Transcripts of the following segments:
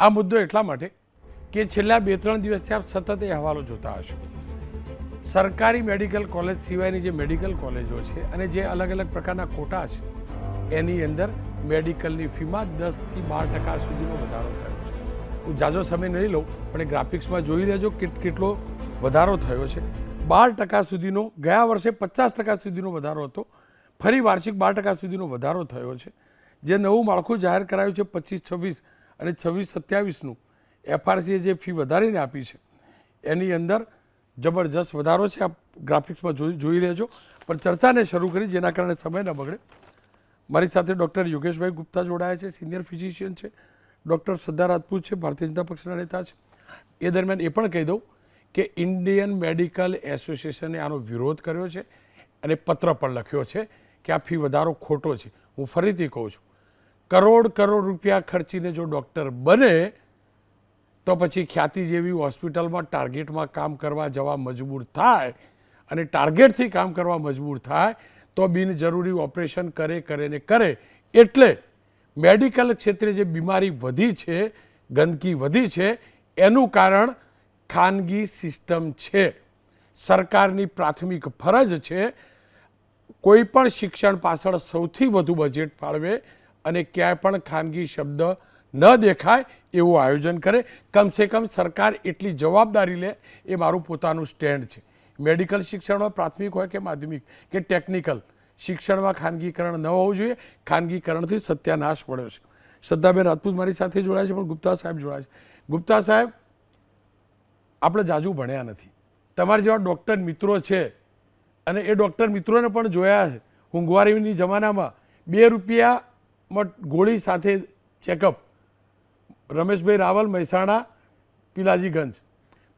આ મુદ્દો એટલા માટે કે છેલ્લા 2-3 દિવસથી આપ સતત એ અહેવાલો જોતા હશો. સરકારી મેડિકલ કોલેજ સિવાયની જે મેડિકલ કોલેજો છે અને જે અલગ અલગ પ્રકારના કોટા છે એની અંદર મેડિકલની ફીમાં 10થી 12% સુધીનો વધારો થયો છે. હું જાજો સમય નહીં લઉં પણ એ ગ્રાફિક્સમાં જોઈ લેજો કેટલો વધારો થયો છે. 12% સુધીનો, ગયા વર્ષે 50% સુધીનો વધારો હતો, ફરી વાર્ષિક 12% સુધીનો વધારો થયો છે. જે નવું માળખું જાહેર કરાયું છે 25-26 અને 26-27નું એફઆરસીએ જે ફી વધારીને આપી છે એની અંદર જબરજસ્ત વધારો છે. આપ ગ્રાફિક્સમાં જોઈ લેજો. પણ ચર્ચાને શરૂ કરી જેના કારણે સમય ન બગડે. મારી સાથે ડૉક્ટર યોગેશભાઈ ગુપ્તા જોડાયા છે, સિનિયર ફિઝિશિયન છે. ડૉક્ટર શ્રદ્ધા રાજપૂત છે, ભારતીય જનતા પક્ષના નેતા છે. એ દરમિયાન એ પણ કહી દઉં કે ઇન્ડિયન મેડિકલ એસોસિએશને આનો વિરોધ કર્યો છે અને પત્ર પણ લખ્યો છે કે આ ફી વધારો ખોટો છે. હું ફરીથી કહું છું, કરોડ રૂપિયા ખર્ચીને જો ડૉક્ટર બને તો પછી ખ્યાતિ જેવી હોસ્પિટલમાં ટાર્ગેટમાં કામ કરવા જવા મજબૂર થાય અને ટાર્ગેટથી કામ કરવા મજબૂર થાય તો બિનજરૂરી ઓપરેશન કરે. એટલે મેડિકલ ક્ષેત્રે જે બીમારી વધી છે, ગંદકી વધી છે, એનું કારણ ખાનગી સિસ્ટમ છે. સરકારની પ્રાથમિક ફરજ છે કોઈ પણ શિક્ષણ પાછળ સૌથી વધુ બજેટ ફાળવે અને ક્યાંય પણ ખાનગી શબ્દ ન દેખાય એવું આયોજન કરે. કમસે કમ સરકાર એટલી જવાબદારી લે, એ મારું પોતાનું સ્ટેન્ડ છે. મેડિકલ શિક્ષણમાં પ્રાથમિક હોય કે માધ્યમિક કે ટેકનિકલ, શિક્ષણમાં ખાનગીકરણ ન હોવું જોઈએ. ખાનગીકરણથી સત્યાનાશ મળ્યો છે. શ્રદ્ધાબેન રાજપૂત મારી સાથે જોડાય છે, પણ ગુપ્તા સાહેબ જોડાય છે. ગુપ્તા સાહેબ, આપણે જાજુ ભણ્યા નથી, તમારા જેવા ડૉક્ટર મિત્રો છે અને એ ડૉક્ટર મિત્રોને પણ જોયા છે. મોંઘવારીની જમાનામાં 2 રૂપિયામાં ગોળી સાથે ચેકઅપ. રમેશભાઈ રાવલ, મહેસાણા, પિલાજીગંજ,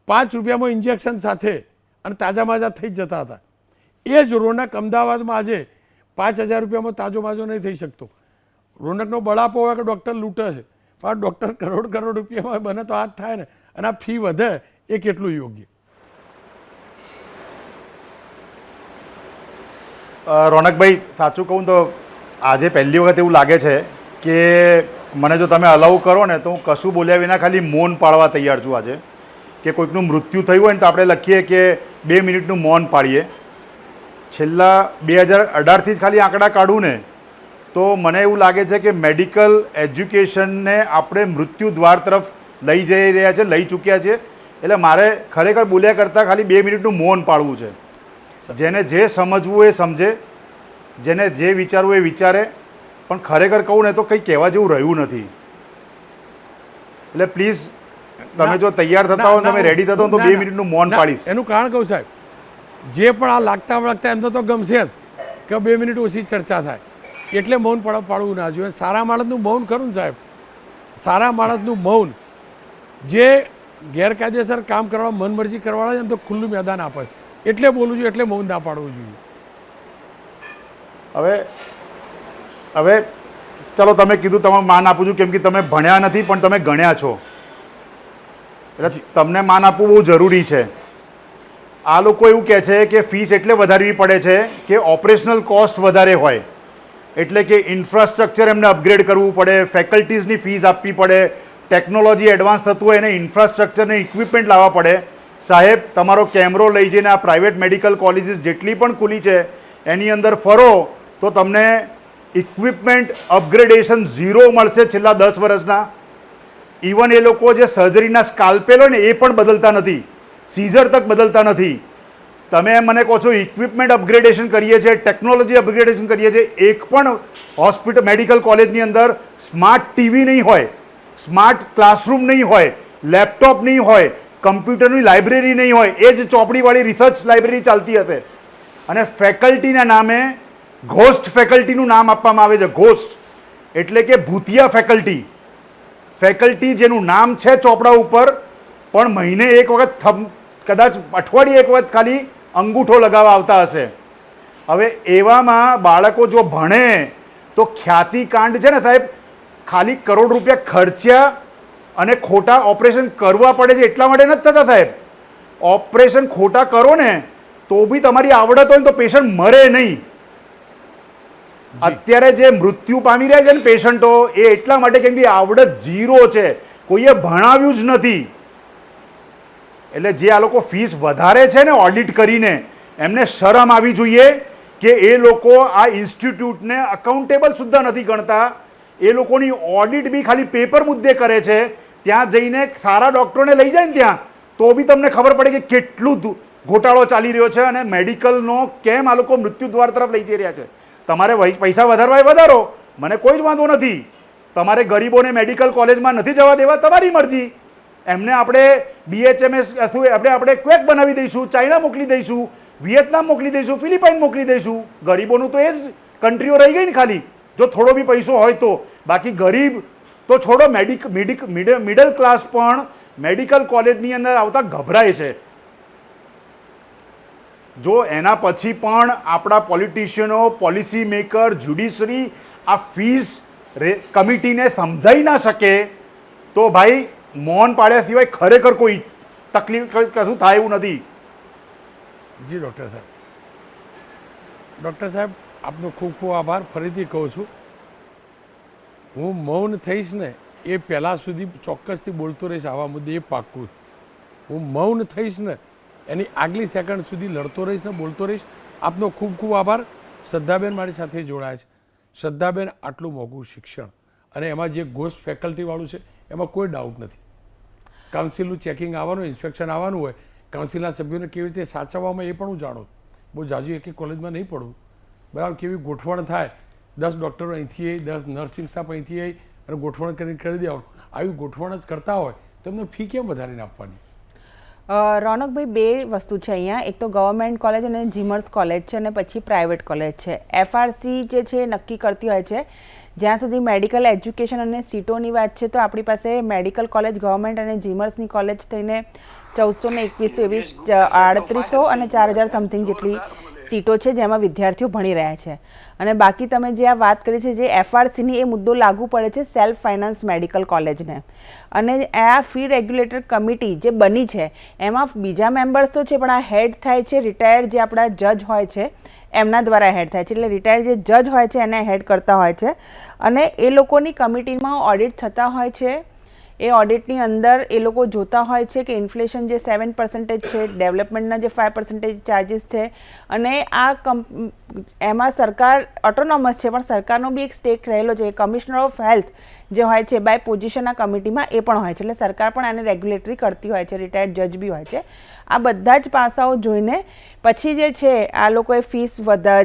5 રૂપિયામાં ઇન્જેક્શન સાથે અને તાજા માજા થઈ જ જતા હતા. એ જ રોનક અમદાવાદમાં આજે 5,000 રૂપિયામાં તાજો માજો નહીં થઈ શકતો. રોનકનો બળાપો હોય કે ડૉક્ટર લૂંટે છે, પણ ડૉક્ટર કરોડ રૂપિયામાં બને તો હાથ થાય ને. અને આ ફી વધે એ કેટલું યોગ્ય? રોનકભાઈ, સાચું કહું તો આજે પહેલી વખત એવું લાગે છે કે મને જો તમે અલાઉ કરો ને તો હું કશું બોલ્યા વિના ખાલી મૌન પાળવા તૈયાર છું આજે. કે કોઈકનું મૃત્યુ થયું હોય ને તો આપણે લખીએ કે 2 મિનિટનું મૌન પાડીએ. છેલ્લા 2018થી જ ખાલી આંકડા કાઢું ને તો મને એવું લાગે છે કે મેડિકલ એજ્યુકેશનને આપણે મૃત્યુ દ્વાર તરફ લઈ જઈ રહ્યા છે, લઈ ચૂક્યા છે. એટલે મારે ખરેખર બોલ્યા કરતાં ખાલી 2 મિનિટનું મૌન પાળવું છે. જેને જે સમજવું એ સમજે, જેને જે વિચારવું એ વિચારે. પણ ખરેખર કહું ને તો કંઈ કહેવા જેવું રહ્યું નથી. એટલે પ્લીઝ તમે જો તૈયાર થતા હો, તમે રેડી થતા હો તો 2 મિનિટનું મૌન પાડીશ. એનું કારણ કહું સાહેબ, જે પણ આ લાગતા એમને તો ગમશે જ કે 2 મિનિટ ઓછી ચર્ચા થાય, એટલે મૌન પાડવું ના જોઈએ. સારા માણસનું મૌન ખરું ને સાહેબ, સારા માણસનું મૌન જે ગેરકાયદેસર કામ કરવા મનમરજી કરવાવાળા એમ તો ખુલ્લું મેદાન આપે, એટલે બોલવું જોઈએ, એટલે મૌન ના પાડવું જોઈએ. હવે ચલો, તમે કીધું તમે માન આપું છું કેમ કે તમે ભણ્યા નથી પણ તમે ગણ્યા છો, એટલે તમને માન આપવું બહુ જરૂરી છે. આ લોકો એવું કહે છે કે ફીસ એટલે વધારવી પડે છે કે ઓપરેશનલ કોસ્ટ વધારે હોય, એટલે કે ઇન્ફ્રાસ્ટ્રક્ચર એમને અપગ્રેડ કરવું પડે, ફેકલ્ટીઝની ફીસ આપવી પડે, ટેકનોલોજી એડવાન્સ થતું હોય એને ઇન્ફ્રાસ્ટ્રક્ચરને ઇક્વિપમેન્ટ લાવવા પડે. સાહેબ, તમારો કેમેરો લઈ જઈને આ પ્રાઇવેટ મેડિકલ કોલેજીસ જેટલી પણ ખુલી છે એની અંદર ફરો તો તમને ઇક્વિપમેન્ટ અપગ્રેડેશન 0 મળશે છેલ્લા 10 વર્ષના. ઇવન એ લોકો જે સર્જરીના સ્કાલ્પેલ હોય ને એ પણ બદલતા નથી, સીઝર તક બદલતા નથી. તમે મને કહો છો ઇક્વિપમેન્ટ અપગ્રેડેશન કરીએ છીએ, ટેકનોલોજી અપગ્રેડેશન કરીએ છીએ, એક પણ હોસ્પિટલ મેડિકલ કોલેજની અંદર સ્માર્ટ ટીવી નહીં હોય, સ્માર્ટ ક્લાસરૂમ નહીં હોય, લેપટોપ નહીં હોય, કમ્પ્યુટરની લાઇબ્રેરી નહીં હોય, એ જ ચોપડીવાળી રિસર્ચ લાઇબ્રેરી ચાલતી હશે. અને ફેકલ્ટીના નામે ઘોસ્ટ ફેકલ્ટીનું નામ આપવામાં આવે છે. ઘોસ્ટ એટલે કે ભૂતિયા ફેકલ્ટી. ફેકલ્ટી જેનું નામ છે ચોપડા ઉપર, પણ મહિને એક વખત કદાચ અઠવાડિયે એક વખત ખાલી અંગૂઠો લગાવવા આવતા હશે. હવે એવામાં બાળકો જો ભણે તો ખ્યાતિકાંડ છે ને સાહેબ, ખાલી કરોડ રૂપિયા ખર્ચ્યા અને ખોટા ઓપરેશન કરવા પડે છે એટલા માટે નથી થતા સાહેબ. ઓપરેશન ખોટા કરો ને તો બી તમારી આવડત હોય તો પેશન્ટ મરે નહીં. અત્યારે જે મૃત્યુ પામી રહ્યા છે ને પેશન્ટો, એ એટલા માટે કેમ કે આવડત 0 છે. કોઈએ ભણાવ્યું જ નથી. એટલે જે આ લોકો ફીસ વધારે છે ને ઓડિટ કરીને, એમને શરમ આવી જોઈએ કે એ લોકો આ ઇન્સ્ટિટ્યૂટને અકાઉન્ટેબલ સુદ્ધા નથી ગણતા. એ લોકોની ઓડિટ બી ખાલી પેપર મુદ્દે કરે છે. ત્યાં જઈને સારા ડૉક્ટરોને લઈ જાય ને ત્યાં તો બી તમને ખબર પડે કે કેટલું ઘોટાળો ચાલી રહ્યો છે અને મેડિકલનો કેમ આ લોકો મૃત્યુ દ્વાર તરફ લઈ જઈ રહ્યા છે. તમારે પૈસા વધારવા એ વધારો, મને કોઈ જ વાંધો નથી. તમારે ગરીબોને મેડિકલ કોલેજમાં નથી જવા દેવા, તમારી મરજી. એમને આપણે BHMS આપણે ક્વેક બનાવી દઈશું, ચાઇના મોકલી દઈશું, વિયેતનામ મોકલી દઈશું, ફિલિપાઇન મોકલી દઈશું. ગરીબોનું તો એ જ કન્ટ્રીઓ રહી ગઈ ને ખાલી, જો થોડો બી પૈસો હોય તો. બાકી ગરીબ તો છોડો, મિડલ ક્લાસ પણ મેડિકલ કોલેજની અંદર આવતા ગભરાય છે. જો એના પછી પણ આપણા પોલિટિશિયનો, પોલિસી મેકર, જ્યુડિશરી આ ફીસ કમિટીને સમજાઈ ના શકે તો ભાઈ મૌન પાડ્યા સિવાય ખરેખર કોઈ તકલીફ કશું થાય એવું નથી. જી ડૉક્ટર સાહેબ. ડૉક્ટર સાહેબ, આપનો ખૂબ ખૂબ આભાર. ફરીથી કહું છું, હું મૌન થઈશ ને એ પહેલાં સુધી ચોક્કસથી બોલતો રહીશ આવા મુદ્દે, એ પાક્કું. હું મૌન થઈશ ને એની આગલી સેકન્ડ સુધી લડતો રહીશ ને બોલતો રહીશ. આપનો ખૂબ ખૂબ આભાર. શ્રદ્ધાબેન મારી સાથે જોડાયા છે. શ્રદ્ધાબેન, આટલું મોંઘું શિક્ષણ અને એમાં જે ગોસ્ટ ફેકલ્ટીવાળું છે એમાં કોઈ ડાઉટ નથી. કાઉન્સિલનું ચેકિંગ આવવાનું, ઇન્સ્પેક્શન આવવાનું હોય, કાઉન્સિલના સભ્યોને કેવી રીતે સાચવવામાં એ પણ હું જાણું. બહુ જાજુ એક કોલેજમાં નહીં પડવું, બરાબર. કેવી ગોઠવણ થાય, 10 ડૉક્ટરો અહીંથી આવી, 10 નર્સિંગ સ્ટાફ અહીંથી આવી અને ગોઠવણ કરીને કરી દેવાનું. આવી ગોઠવણ જ કરતા હોય તો એમને ફી કેમ વધારીને આપવાની? રોનકભાઈ, બે વસ્તુ છે અહીંયા. એક તો ગવર્મેન્ટ કોલેજ અને જીમર્સ કોલેજ છે અને પછી પ્રાઇવેટ કોલેજ છે. FRC જે છે એ નક્કી કરતી હોય છે. જ્યાં સુધી મેડિકલ એજ્યુકેશન અને સીટોની વાત છે તો આપણી પાસે મેડિકલ કોલેજ ગવર્મેન્ટ અને જીમર્સની કોલેજ થઈને 1421, 3800 અને 4000 સમથિંગ જેટલી સીટો છે જેમાં વિદ્યાર્થીઓ ભણી રહ્યા છે. અને બાકી તમે જે આ વાત કરી છે, જે FRCની, એ મુદ્દો લાગુ પડે છે સેલ્ફ ફાઇનાન્સ મેડિકલ કોલેજને. અને આ ફી રેગ્યુલેટર કમિટી જે બની છે એમાં બીજા મેમ્બર્સ તો છે, પણ આ હેડ થાય છે રિટાયર્ડ જે આપણા જજ હોય છે એમના દ્વારા હેડ થાય છે. એટલે રિટાયર્ડ જે જજ હોય છે એને હેડ કરતા હોય છે અને એ લોકોની કમિટીમાં ઓડિટ થતા હોય છે. એ ઓડિટની અંદર એ લોકો જોતા હોય છે કે ઇન્ફ્લેશન જે 7% છે, ડેવલપમેન્ટના જે 5% ચાર્જીસ છે, અને આ એમાં સરકાર ઓટોનોમસ છે પણ સરકારનો બી એક સ્ટેક રહેલો છે. કમિશનર ઓફ હેલ્થ જે હોય છે બાય પોઝિશન આ કમિટીમાં એ પણ હોય છે. એટલે સરકાર પણ આને રેગ્યુલેટરી કરતી હોય છે, રિટાયર્ડ જજ બી હોય છે. આ બધા જ પાસાઓ જોઈને પછી જે છે આ લોકોએ ફીસ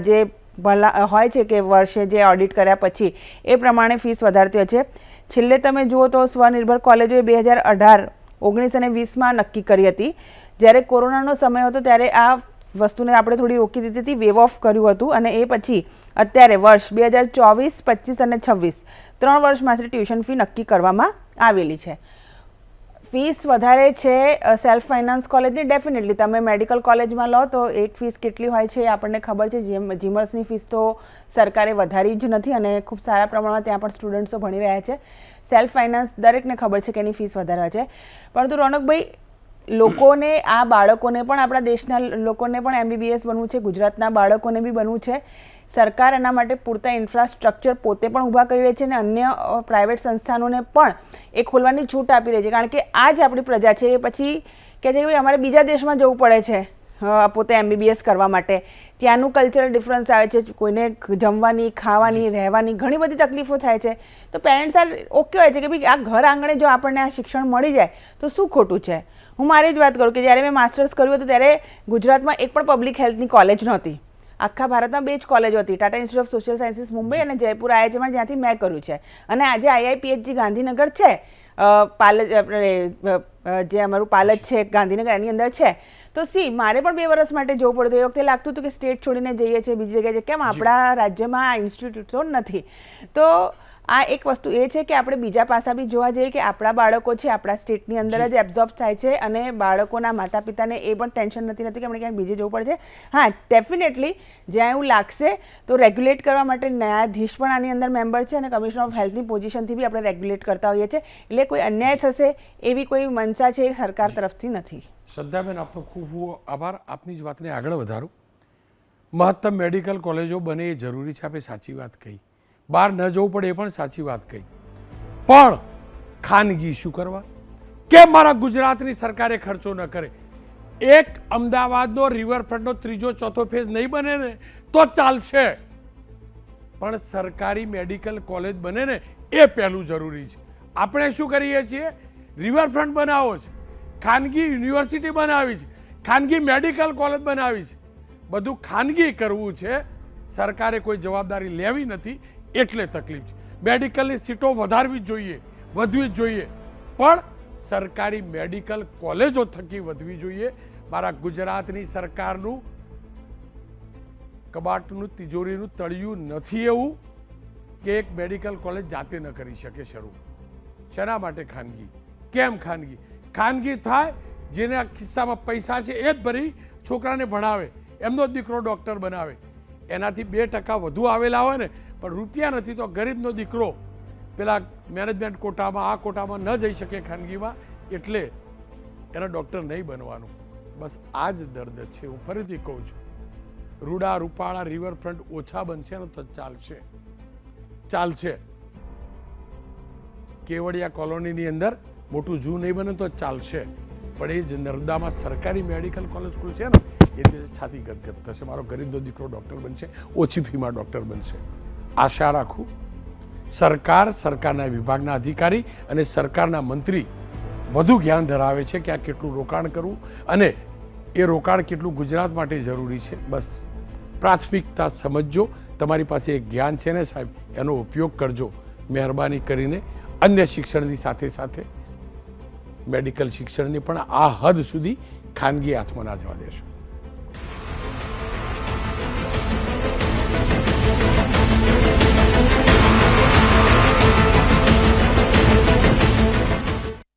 જે ભલા હોય છે કે વર્ષે જે ઓડિટ કર્યા પછી એ પ્રમાણે ફીસ વધારતી હોય છે. છેલ્લે તમે જુઓ તો સ્વનિર્ભર કોલેજોએ 2018, 19 અને 20માં નક્કી કરી હતી. જ્યારે કોરોનાનો સમય હતો ત્યારે આ વસ્તુને આપણે થોડી રોકી દીધી હતી, વેવ ઓફ કર્યું હતું. અને એ પછી અત્યારે વર્ષ 2024, 25 અને 26 3 વર્ષ માટે ટ્યુશન ફી નક્કી કરવામાં આવેલી છે. ફીસ વધારે છે સેલ્ફ ફાઇનાન્સ કોલેજની. ડેફિનેટલી તમે મેડિકલ કોલેજમાં લો તો એક ફીસ કેટલી હોય છે એ આપણને ખબર છે. જીમર્સની ફીસ તો સરકારે વધારી જ નથી અને ખૂબ સારા પ્રમાણમાં ત્યાં પણ સ્ટુડન્ટ્સો ભણી રહ્યા છે. સેલ્ફ ફાઇનાન્સ દરેકને ખબર છે કે એની ફીસ વધારે છે. પરંતુ રોનકભાઈ, લોકોને, આ બાળકોને પણ, આપણા દેશના લોકોને પણ MBBS બનવું છે, ગુજરાતના બાળકોને બી બનવું છે. સરકાર એના માટે પૂરતા ઇન્ફ્રાસ્ટ્રક્ચર પોતે પણ ઊભા કરી રહી છે અને અન્ય પ્રાઇવેટ સંસ્થાનોને પણ એ ખોલવાની છૂટ આપી રહી છે. કારણ કે આ જ આપણી પ્રજા છે એ પછી કહે છે કે અમારે બીજા દેશમાં જવું પડે છે પોતે MBBS કરવા માટે. ત્યાંનું કલ્ચરલ ડિફરન્સ આવે છે, કોઈને જમવાની, ખાવાની, રહેવાની ઘણી બધી તકલીફો થાય છે. તો પેરેન્ટ્સ આર ઓકે હોય છે કે ભાઈ આ ઘર આંગણે જો આપણને આ શિક્ષણ મળી જાય તો શું ખોટું છે. હું મારી જ વાત કરું કે જ્યારે મેં માસ્ટર્સ કર્યું હતું ત્યારે ગુજરાતમાં એક પણ પબ્લિક હેલ્થની કોલેજ નહોતી. આખા ભારતમાં 2 જ કોલેજો હતી, Tata institute of social sciences Mumbai અને જયપુર IIHમાં, જ્યાંથી મેં કર્યું છે. અને આજે IIPHG ગાંધીનગર છે, પાલજ જે અમારું પાલજ છે ગાંધીનગર, એની અંદર છે. તો મારે પણ 2 વર્ષ માટે જવું પડતું. એ વખતે લાગતું હતું કે સ્ટેટ છોડીને જઈએ છીએ બીજી જગ્યાએ, કેમ આપણા રાજ્યમાં આ ઇન્સ્ટિટ્યૂટો નથી. તો આ એક વસ્તુ એ છે કે આપણે બીજા પાસા બી જોવા જઈએ કે આપણા બાળકો છે આપણા સ્ટેટની અંદર જ એબ્ઝોર્બ થાય છે અને બાળકોના માતા પિતાને એ પણ ટેન્શન નથી કે આપણે ક્યાંક બીજે જવું પડે છે. હા, ડેફિનેટલી જ્યાં એવું લાગશે તો રેગ્યુલેટ કરવા માટે ન્યાયાધીશ પણ આની અંદર મેમ્બર છે અને કમિશનર ઓફ હેલ્થની પોઝિશનથી બી આપણે રેગ્યુલેટ કરતા હોઈએ છીએ. એટલે કોઈ અન્યાય થશે એવી કોઈ મનસા છે એ સરકાર તરફથી નથી. શ્રદ્ધાબેન, આપનો ખૂબ ખૂબ આભાર. આપની જ વાતને આગળ વધારું. મહત્તમ મેડિકલ કોલેજો બને એ જરૂરી છે, આપણે સાચી વાત કહી. બહાર ન જવું પડે એ પણ સાચી વાત કહી. પણ ખાનગી શું કરવા? કેમ મારા ગુજરાતની સરકારે ખર્ચો ન કરે? એક અમદાવાદનો રિવરફ્રન્ટનો ત્રીજો ચોથો ફેઝ નહીં બને ને તો ચાલશે, પણ સરકારી મેડિકલ કોલેજ બને ને એ પહેલું જરૂરી છે. આપણે શું કરીએ છીએ? રિવરફ્રન્ટ બનાવો છે, ખાનગી યુનિવર્સિટી બનાવી છે, ખાનગી મેડિકલ કોલેજ બનાવી છે, બધું ખાનગી કરવું છે. સરકારે કોઈ જવાબદારી લેવી નથી એટલે તકલીફ છે. મેડિકલની સીટો વધારવી જ જોઈએ, વધવી જ જોઈએ, પણ સરકારી મેડિકલ કોલેજો થકી વધવી જોઈએ. મારા ગુજરાતની સરકારનું કબાટનું તિજોરીનું તળિયું નથી એવું કે એક મેડિકલ કોલેજ જાતે ન કરી શકે શરૂ. શેના માટે ખાનગી? કેમ ખાનગી? ખાનગી થાય જેના ખિસ્સામાં પૈસા છે એ જ ભરી છોકરાને ભણાવે, એમનો દીકરો ડૉક્ટર બનાવે. એનાથી 2% વધુ આવેલા હોય ને પણ રૂપિયા નથી તો ગરીબનો દીકરો પેલા મેનેજમેન્ટ કોટામાં આ કોટામાં ન જઈ શકે ખાનગીમાં, એટલે એના ડૉક્ટર નહીં બનવાનું. બસ આ જ દર્દ છે. હું ફરીથી કહું છું, રૂડા રૂપાળા રિવરફ્રન્ટ ઓછા બનશે ને તો ચાલશે. કેવડિયા કોલોનીની અંદર મોટું ઝૂ નહીં બને તો ચાલશે, પણ એ જ નર્મદામાં સરકારી મેડિકલ કોલેજ ખુલશે ને એટલે છાતી ગદગદ થશે. મારો ગરીબનો દીકરો ડૉક્ટર બનશે, ઓછી ફીમાં ડૉક્ટર બનશે. આશા રાખું સરકાર, સરકારના વિભાગના અધિકારી અને સરકારના મંત્રી વધુ જ્ઞાન ધરાવે છે કે આ કેટલું રોકાણ કરવું અને એ રોકાણ કેટલું ગુજરાત માટે જરૂરી છે. બસ પ્રાથમિકતા સમજજો. તમારી પાસે એક જ્ઞાન છે ને સાહેબ, એનો ઉપયોગ કરજો. મહેરબાની કરીને અન્ય શિક્ષણની સાથે સાથે મેડિકલ શિક્ષણની પણ આ હદ સુધી ખાનગી હાથમાં ના જવા દેશો.